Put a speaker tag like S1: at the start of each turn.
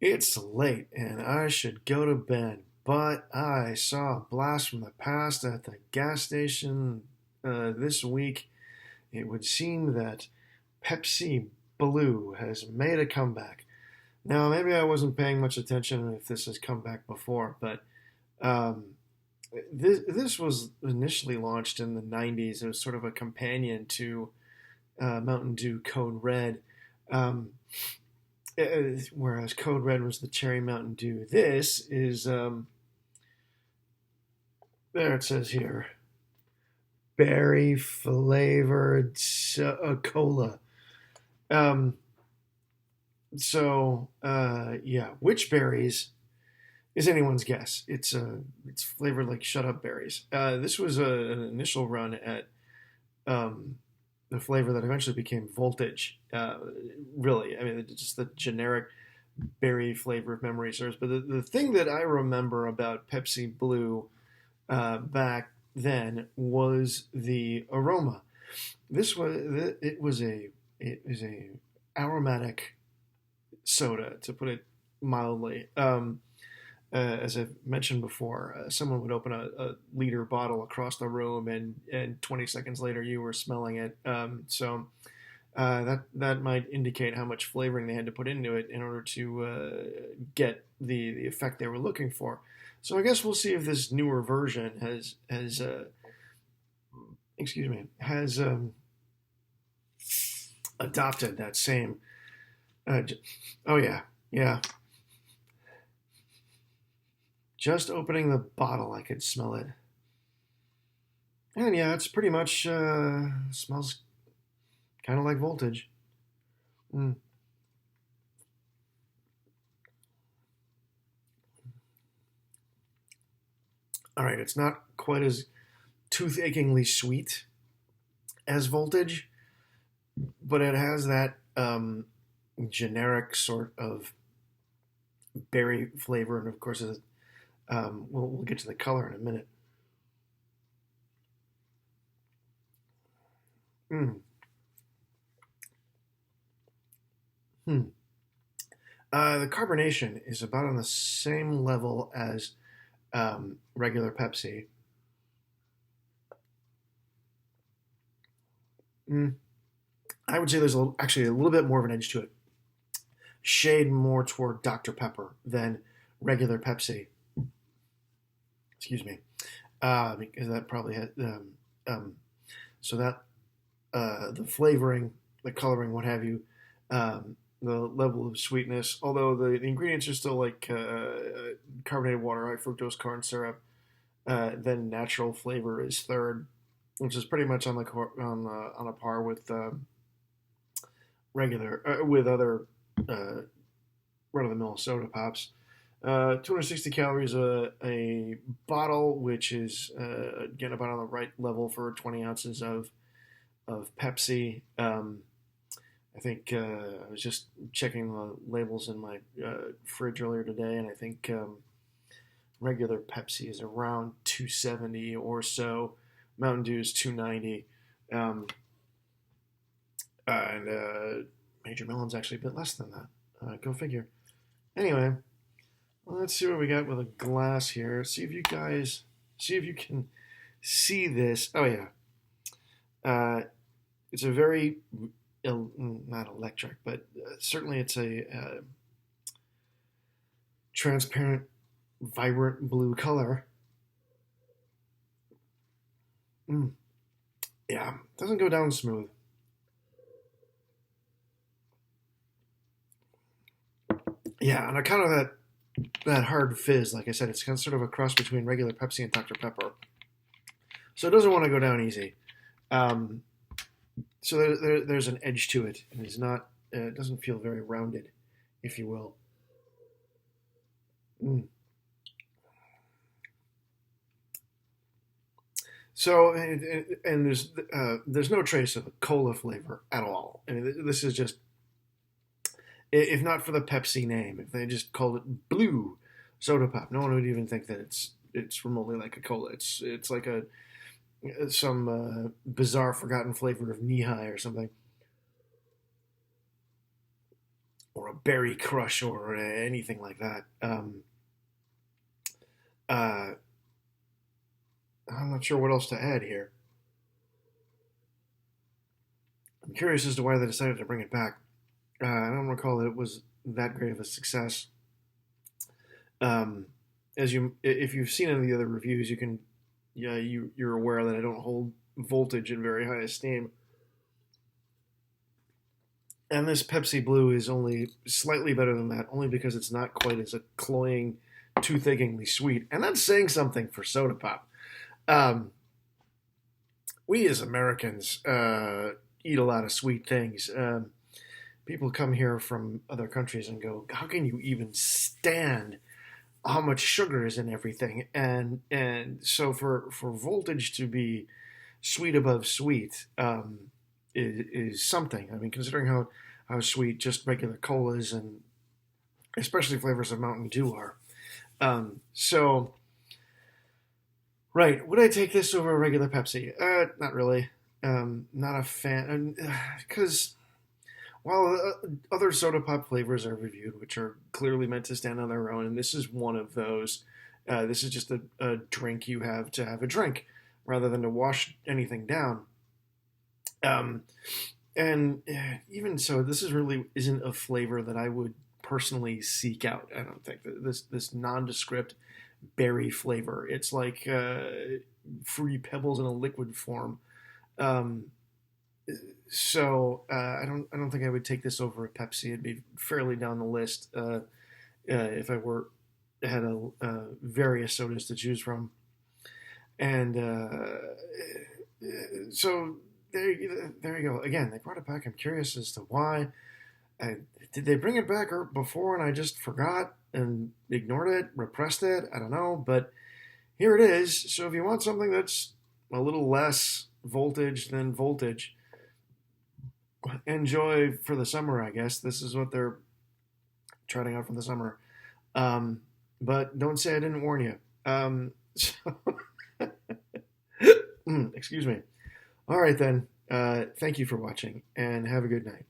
S1: It's late and I should go to bed, but I saw a blast from the past at the gas station this week. It would seem that Pepsi Blue has made a comeback. Now, maybe I wasn't paying much attention if this has come back before, but um, this was initially launched in the 90s. It was sort of a companion to Mountain Dew Code Red. Um, Whereas Code Red was the Cherry Mountain Dew. This is there it says here, berry flavored cola. Um, yeah, which berries is anyone's guess. It's flavored like shut up berries. This was an initial run at um, the flavor that eventually became Voltage. Really, I mean, it's just the generic berry flavor of memory serves. But the thing that I remember about Pepsi Blue back then was the aroma. This was it was a aromatic soda, to put it mildly. As I've mentioned before, someone would open a liter bottle across the room, and 20 seconds later you were smelling it. That might indicate how much flavoring they had to put into it in order to get the effect they were looking for. So I guess we'll see if this newer version has excuse me has adopted that same. Uh, oh yeah. Just opening the bottle, I could smell it. And yeah, it's pretty much smells kind of like Voltage. Mm. All right, it's not quite as tooth-achingly sweet as Voltage, but it has that generic sort of berry flavor, and of course, we'll get to the color in a minute. Mm. Hmm. The carbonation is about on the same level as regular Pepsi. Mm. I would say there's actually a little bit more of an edge to it. Shade more toward Dr. Pepper than regular Pepsi. Excuse me, because that probably had so that the flavoring, the coloring, what have you, the level of sweetness. Although the ingredients are still like carbonated water, high fructose corn syrup. Then natural flavor is third, which is pretty much on a par with regular with other uh, run of the mill soda pops. 260 calories a bottle, which is again about on the right level for 20 ounces of Pepsi. I think I was just checking the labels in my fridge earlier today, and I think regular Pepsi is around 270 or so. Mountain Dew is 290, and Major Melon's actually a bit less than that. Go figure. Anyway, let's see what we got with a glass here. See if you can see this. Oh yeah, it's a very not electric, but certainly it's a transparent, vibrant blue color. Mm, yeah, doesn't go down smooth. Yeah, on account of that hard fizz, like I said, it's kind of sort of a cross between regular Pepsi and Dr Pepper, so it doesn't want to go down easy. Um, so there's an edge to it, and it's not. It doesn't feel very rounded, if you will. Mm. So and there's no trace of a cola flavor at all. I mean, this is just, if not for the Pepsi name, if they just called it Blue Soda Pop, no one would even think that it's remotely like a cola. It's like a some bizarre forgotten flavor of knee high or something. or a berry crush or anything like that. Uh, I'm not sure what else to add here. I'm curious as to why they decided to bring it back. I don't recall that it was that great of a success. Um, if you've seen any of the other reviews, you're aware that I don't hold Voltage in very high esteem. And this Pepsi Blue is only slightly better than that, only because it's not quite as a cloying, tooth achingly sweet. And that's saying something for soda pop. Um, we as Americans eat a lot of sweet things. People come here from other countries and go, "How can you even stand how much sugar is in everything?" And so for Voltage to be sweet above sweet is something. I mean, considering how sweet just regular colas and especially flavors of Mountain Dew are. So, right, would I take this over a regular Pepsi? Not really. Not a fan, because while other soda pop flavors are reviewed, which are clearly meant to stand on their own, and this is one of those. This is just a drink you have to have a drink, rather than to wash anything down. Um, and even so, this is really isn't a flavor that I would personally seek out. I don't think this nondescript berry flavor. It's like fruity pebbles in a liquid form. Um, I don't think I would take this over a Pepsi. It'd be fairly down the list if I were had various sodas to choose from. And so there you go. Again, they brought it back. I'm curious as to why. Did they bring it back before and I just forgot and ignored it, repressed it? I don't know, but here it is. So if you want something that's a little less voltage than voltage, enjoy for the summer, I guess. This is what they're trotting out for the summer. But don't say I didn't warn you. So excuse me. All right, then. Thank you for watching, and have a good night.